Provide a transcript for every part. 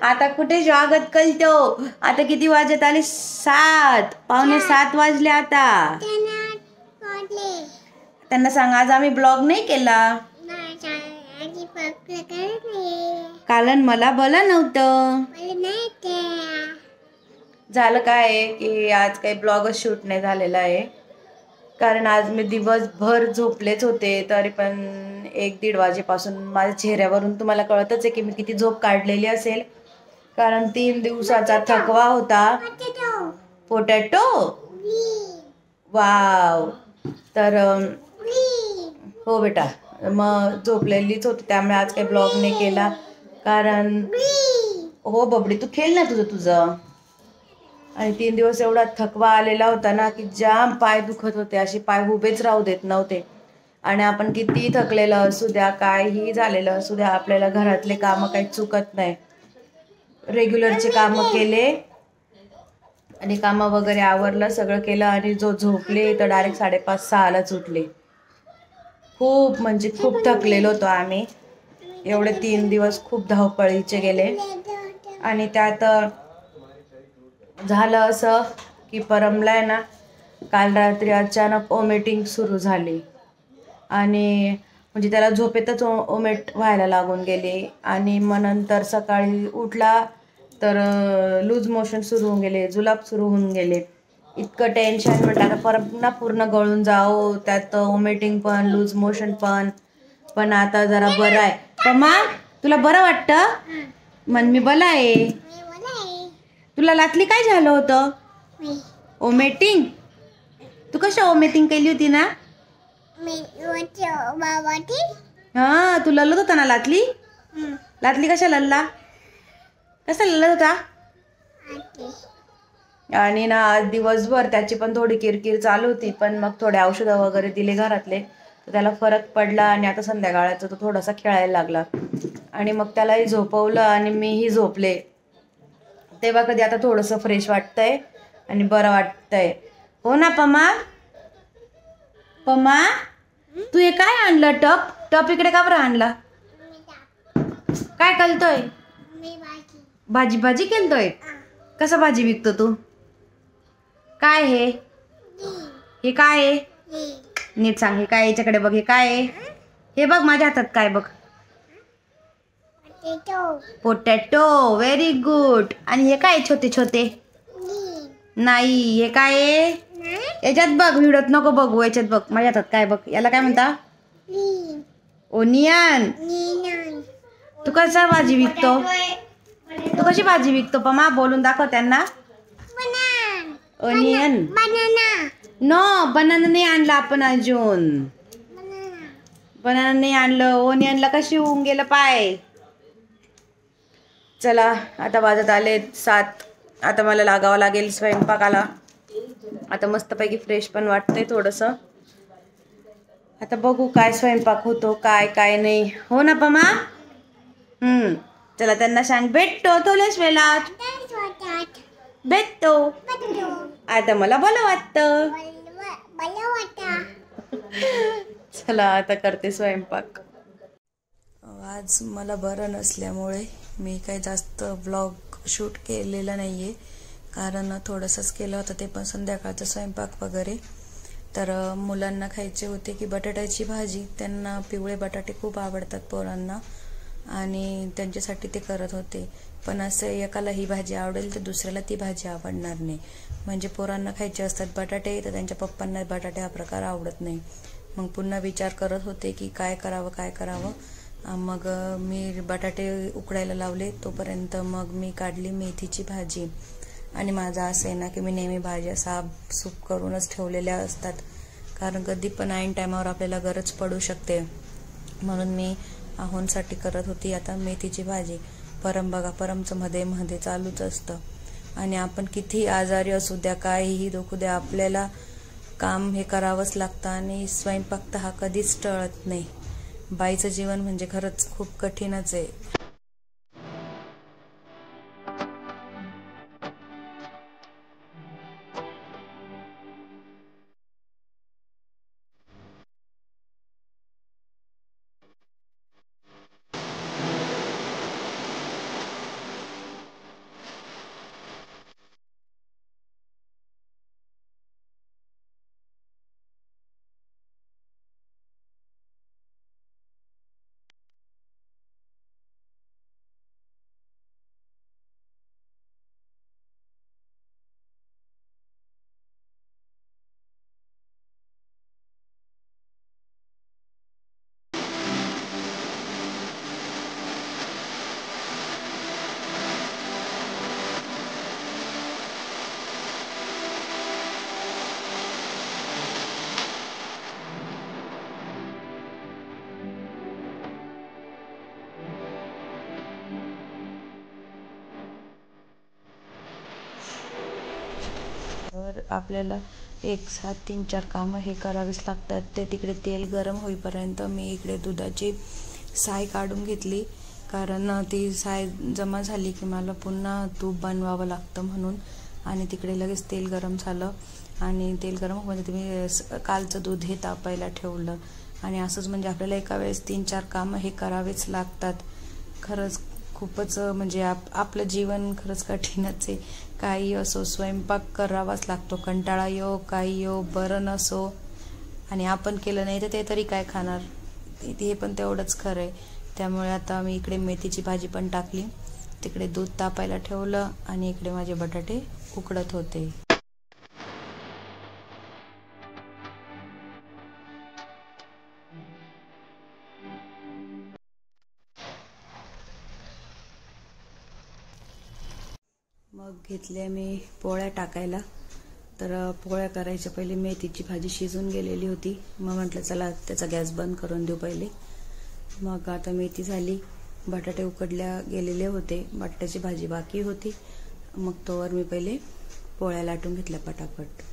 आता कुठे स्वागत करतो? आता किती वाजत आले? 7, पावणे 7 वाजले आता. त्यांना सांग आज आम्ही ब्लॉग नाही केला. कारण मला भलं नव्हतं. झालं काय की आज काही ब्लॉगच शूट नाही झालेला आहे. कारण आज मी दिवसभर झोपलेच होते. तरी पण 1-1:30 वाजेपासून माझ्या चेहऱ्यावरून तुम्हाला कळतच आहे की मी किती झोप काढलेली असेल. कारण 3 दिवसाचा थकवा होता. Potato wow. तर हो बेटा, मग झोपलेलीच होती त्यामुळे आज काही ब्लॉग नाही केला. कारण हो बबडी तू खेळ ना तुझं. आणि 3 दिवस एवढा थकवा आलेला होता ना की जाम पाय दुखत होते. असे पाय उभेच राहू देत नव्हते. आणि आपण किती थकलेलं असू द्या, काहीही झालेलं असू द्या, आपल्याला घरातले कामं काही चुकत नाही. रेग्युलरचे कामं केले आणि कामं वगैरे आवरलं, सगळं केलं आणि जो झोपले तर डायरेक्ट 5:30-6लाच उठले. खूप म्हणजे खूप थकलेलो होतो आम्ही. एवढे 3 दिवस खूप धावपळीचे गेले. आणि त्यात झालं असं की परमला आहे ना काल रात्री अचानक ओमेटिंग सुरू झाली. आणि म्हणजे त्याला झोपेतच ओमेट व्हायला लागून गेले. आणि मग नंतर सकाळी उठला तर लूज मोशन सुरू होऊन गेले, जुलाब सुरू होऊन गेले. इतकं टेन्शन म्हटलं आता परत पूर्ण गळून जाओ, त्यात ओमेटिंग पण लूज मोशन पण. पण आता जरा बरं आहे. पम्मा तुला बरं वाटतं? मन मी बला आहे. तुला लातली काय झालं होतं? ओमेटिंग. तू कशा ओमेटिंग केली होती ना? हा तू ललत होता ना लातली. लातली कशा लल्ला? कसा ललत होता? आणि ना आज दिवसभर त्याची पण थोडी किरकिर चालू होती. पण मग थोडे औषधं वगैरे दिले घरातले तर त्याला फरक पडला. आणि आता संध्याकाळचा तो थोडासा खेळायला लागला. आणि मग त्यालाही झोपवलं आणि मीही झोपले. तेव्हा कधी आता थोडंसं फ्रेश वाटतंय आणि बरं वाटतंय. हो ना पम्मा? पम्मा तू हे काय आणलं? टप इकडे का बरं आणला? काय करतोय? भाजी केलतोय. कसा भाजी विकतो तू? काय हे काय आहे? नीट सांग. हे काय? याच्याकडे बघ. हे काय आहे? हे बघ माझ्या हातात काय बघ. पोटॅटो. Very good. आणि हे काय छोटे छोटे? नाही. हे काय आहे? याच्यात बघ. व्हिडिओत नको बघू. याच्यात बघ. माझ्या हातात काय बघ. याला काय म्हणता? ओनियन. तू कसा भाजी विकतो? तू कशी भाजी विकतो पम्मा? बोलून दाखव त्यांना. ओनियन. नो बनाना नाही आणला आपण अजून. बनाना नाही आणलं. ओनियनला कशी होऊन गेलं पाय. चला आता वाजत आले 7. आता मला लागावं लागेल स्वयंपाकाला. आता मस्तपैकी फ्रेश पण वाटतंय थोडंसं. आता बघू काय स्वयंपाक होतो, काय नाही. हो ना पम्मा? चला त्यांना सांग भेटतो थोड्याच वेळात. भेटतो. आता मला बरं वाटतं. चला आता करते स्वयंपाक. आज मला बरं नसल्यामुळे मी काही जास्त व्लॉग शूट केलेला नाही आहे. कारण थोडंसंच केलं होतं, ते पण संध्याकाळचं स्वयंपाक वगैरे. तर मुलांना खायचे होते की बटाट्याची भाजी. त्यांना पिवळे बटाटे खूप आवडतात पोरांना आणि त्यांच्यासाठी ते करत होते. पण असं एकाला ही भाजी आवडेल तर दुसऱ्याला ती भाजी आवडणार नाही. म्हणजे पोरांना खायचे असतात बटाटे तर त्यांच्या पप्पांना बटाटे हा प्रकार आवडत नाही. मग पुन्हा विचार करत होते की काय करावं. मग मी बटाटे उकडायला लावले. तोपर्यंत मग मी काढली मेथीची भाजी. आणि माझं असं आहे ना की मी नेहमी भाज्या साफ-सूफ करूनच ठेवलेल्या असतात. कारण कधी पण ऐन टायमावर आपल्याला गरज पडू शकते. म्हणून मी आहोंसाठी करत होती आता मेथीची भाजी. परम बघा, परमचं मध्ये चालूच असतं. आणि आपण किती आजारी असू द्या, काहीही दुखू द्या, आपल्याला काम हे करावंच लागतं. आणि स्वयंपाक तर हा कधीच टळत नाही. बाईचं जीवन म्हणजे खरंच खूप कठीणच आहे. आपल्याला एक साथ 3-4 कामं हे करावीच लागतात. ते तिकडे तेल गरम होईपर्यंत मी इकडे दुधाची साय काढून घेतली, कारण ती साय जमा झाली की मला पुन्हा तूप बनवावं लागतं म्हणून. आणि तिकडे लगेच तेल गरम झालं आणि तेल गरम होण्यात मी कालचं दूध हे तापायला ठेवलं. आणि असंच म्हणजे आपल्याला एका वेळेस 3-4 कामं हे करावेच लागतात. खरंच खूपच म्हणजे आपलं जीवन खरंच कठीणच आहे. काही असो, स्वयंपाक करावाच लागतो. कंटाळा येऊ, काही येऊ, बरं नसो, आणि आपण केलं नाही तर ते तरी काय खाणार, हे पण तेवढंच खरं आहे. त्यामुळे आता मी इकडे मेथीची भाजी पण टाकली, तिकडे दूध तापायला ठेवलं आणि इकडे माझे बटाटे उकडत होते. मग घेतल्या मी पोळ्या टाकायला. तर पोळ्या करायच्या पहिले मेथीची भाजी शिजून गेलेली होती. मग म्हटलं चला त्याचा गॅस बंद करून देऊ पहिले. मग आता मेथी झाली, बटाटे उकडल्या गेलेले होते, बटाट्याची भाजी बाकी होती. मग तोवर मी पहिले पोळ्या लाटून घेतल्या पटापट.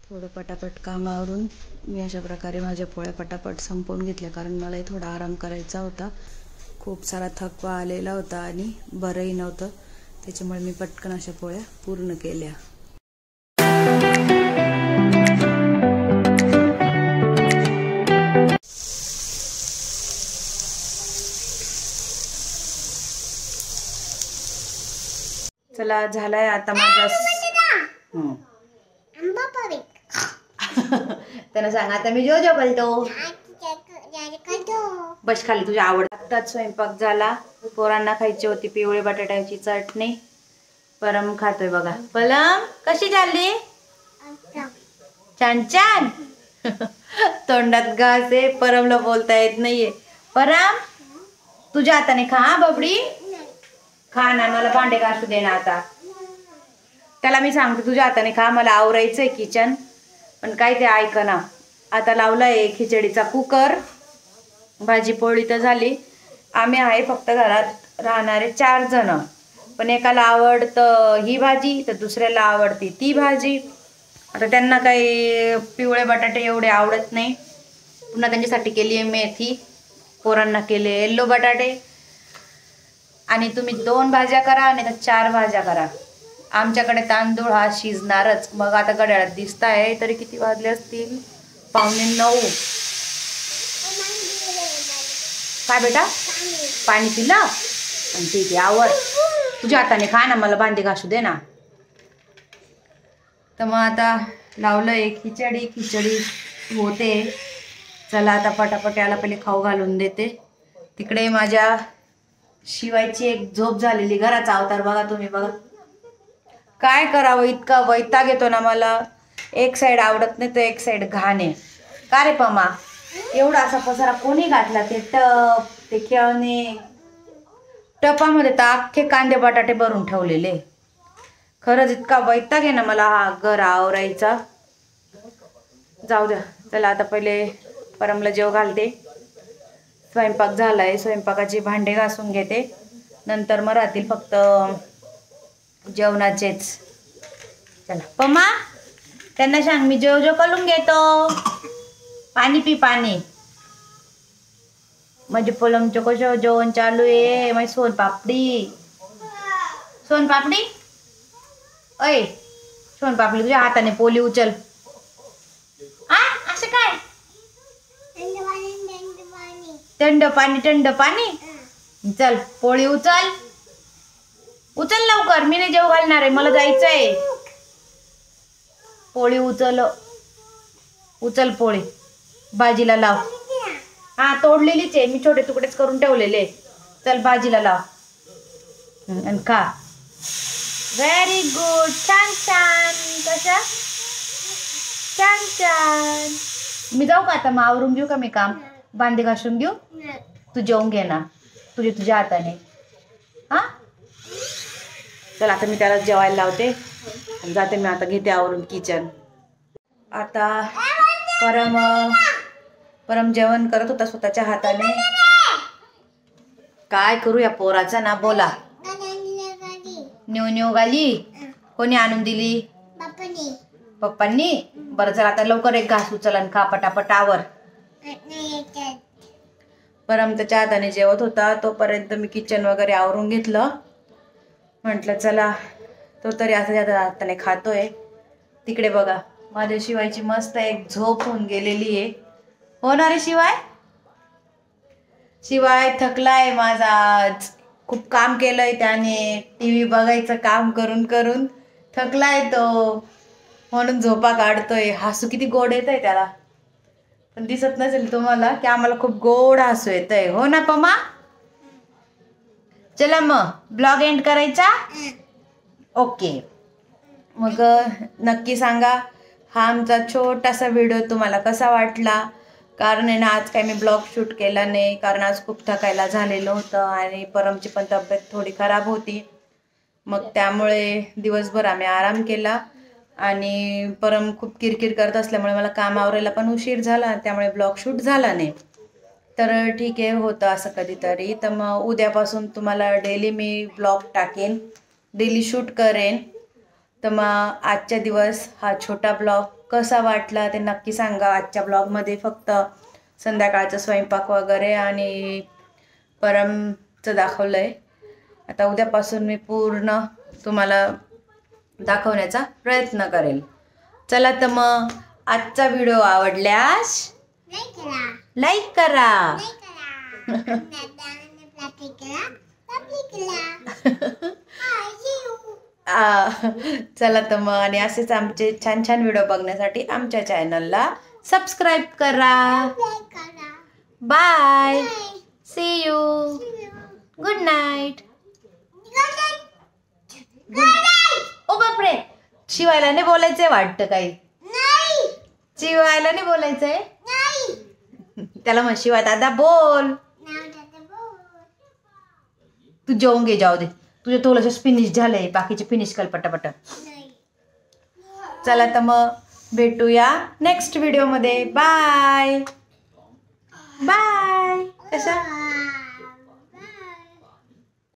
थोडं पटापट कामावरून मी अशा प्रकारे माझ्या पोळ्या पटापट संपवून घेतल्या, कारण मलाही थोडा आराम करायचा होता. खूप सारा थकवा आलेला होता आणि बरंही नव्हतं, त्याच्यामुळे मी पटकन अशा पोळ्या पूर्ण केल्या. चला, झालाय आता माझा. त्यांना सांग आता मी जो बोलतो. बस खाली, तुझ्या आवड. आत्ताच स्वयंपाक झाला. पोरांना खायची होती पिवळे बटाट्याची चटणी. परम खातोय बघा. पलम कशी झाली? छान छान. तोंडात घास आहे, परमला बोलता येत नाहीये. परम तुझ्या हाताने खा बबडी. खा ना, मला भांडे घासू दे ना आता. त्याला मी सांगते तुझ्या हाताने खा, मला आवरायचंय किचन, पण काय ते ऐकना. आता लावलाय खिचडीचा कुकर. भाजी पोळी तर झाली. आम्ही आहे फक्त घरात राहणारे 4 जण, पण एकाला आवडतं ही भाजी तर दुसऱ्याला आवडती ती भाजी. आता त्यांना काही पिवळे बटाटे एवढे आवडत नाही. पुन्हा त्यांच्यासाठी केली आहे मेथी, पोरांना केले येल्लो बटाटे. आणि तुम्ही 2 भाज्या करा आणि 4 भाज्या करा. आमच्याकडे तांदूळ हा शिजणारच. मग आता घड्याळात दिसत आहे तरी किती वाजले असतील, 8:45. काय बेटा, पाणी पिलं? ठीक आहे, आवर. तुझ्या हाताने खा ना, मला भांडी घासू दे ना. तर मग आता लावलं एक खिचडी होते. चला आता पटापट याला पहिले खाऊ घालून देते. तिकडे माझ्या शिवायची एक झोप झालेली. घराचा अवतार बघा तुम्ही, बघा काय करावं, इतका वैताग येतो ना मला. एक साईड आवडत नाही तर एक साईड घाण आहे. का रे पमा, एवढा असा पसारा कोणी घातला? ते टप, ते खेळणे, टपामध्ये तर अख्खे कांदे बटाटे भरून ठेवलेले. खरंच इतका वैताग आहे ना मला हा घर आवरायचा. जाऊ द्या. चला आता पहिले परमला जेव घालते. स्वयंपाक झालाय, स्वयंपाकाची भांडे घासून घेते. नंतर मग राहतील फक्त जेवणाचेच. चला पमा त्यांना सांग मी जेव करून घेतो. पाणी पी पाणी. म्हणजे पलमचं कसं जेवण चालू आहे. माझी सोनपापडी अय सोनपापडी तुझ्या हाताने पोली उचल. असं काय थंड पाणी चल पोळी उचल लवकर. मी नाही जेव घालणार आहे मला जायचंय. पोळी उचल पोळी भाजीला लाव. हा तोडलेलीच आहे मी छोटे तुकडेच करून ठेवलेले. चल भाजीला लाव आणि खा. Very good. छान कशा छान. मी जाऊ का आता मग आवरून घेऊ का मी काम भांडे घासून घेऊ. तू जेवून घे ना तुझ्या हाताने. हा चल आता मी त्याला जेवायला लावते आणि जाते मी आता घेते आवरून किचन. आता परम जेवण करत होता स्वतःच्या हाताने. काय करू या पोराचा ना बोला. न्यू गाली कोणी आणून दिली. पप्पांनी. बरं चल आता लवकर एक घास उचल आणि खा पटापट आवर. परम त्याच्या हाताने जेवत होता तोपर्यंत मी किचन वगैरे आवरून घेतलं. म्हटलं चला तो तरी असं त्याच्या हाताने खातोय. तिकडे बघा माझ्या शिवायची मस्त एक झोप होऊन गेलेली आहे. होणार आहे शिवाय थकलाय माझा आज. खूप काम केलंय त्याने. TV बघायचं काम करून थकलाय तो म्हणून झोपा काढतोय. हसू किती गोड येत आहे त्याला. पण दिसत नसेल तुम्हाला की आम्हाला खूप गोड हसू येत आहे. हो ना पमा. चला मग ब्लॉग एंड करायचा. ओके मग नक्की सांगा हा आमचा छोटासा व्हिडिओ तुम्हाला कसा वाटला. कारण आहे ना आज काही मी ब्लॉग शूट केला नाही कारण आज खूप थकायला झालेलं होतं आणि परमची पण तब्येत थोडी खराब होती. मग त्यामुळे दिवसभर आम्ही आराम केला आणि परम खूप किरकिर करत असल्यामुळे मला काम आवरायला पण उशीर झाला त्यामुळे ब्लॉग शूट झाला नाही. तर ठीक आहे होतं असं कधीतरी. तर मग उद्यापासून तुम्हाला डेली मी ब्लॉग टाकेन डेली शूट करेन. तर मग आजच्या दिवस हा छोटा ब्लॉग कसा वाटला ते नक्की सांगा. आजच्या ब्लॉगमध्ये फक्त संध्याकाळचा स्वयंपाक वगैरे आणि परमचं दाखवलं आहे. आता उद्यापासून मी पूर्ण तुम्हाला दाखवण्याचा प्रयत्न करेल. चला तर मग आजचा व्हिडिओ आवडल्यास लाईक करा. चला तर मग आणि असेच आमचे छान व्हिडिओ बघण्यासाठी आमच्या चॅनलला सबस्क्राईब करा. Bye. See you. Good night. ओ बापरे शिवायला नाही बोलायचंय वाटतं काही. शिवायला नाही बोलायचंय. त्याला मग शिवाय दादा बोल. तू जेवून घे जाऊ दे. तुझे थोडंसं फिनिश झालंय बाकीचे फिनिश कर पटापट. चला तर मग भेटूया नेक्स्ट व्हिडिओमध्ये. बाय. कशा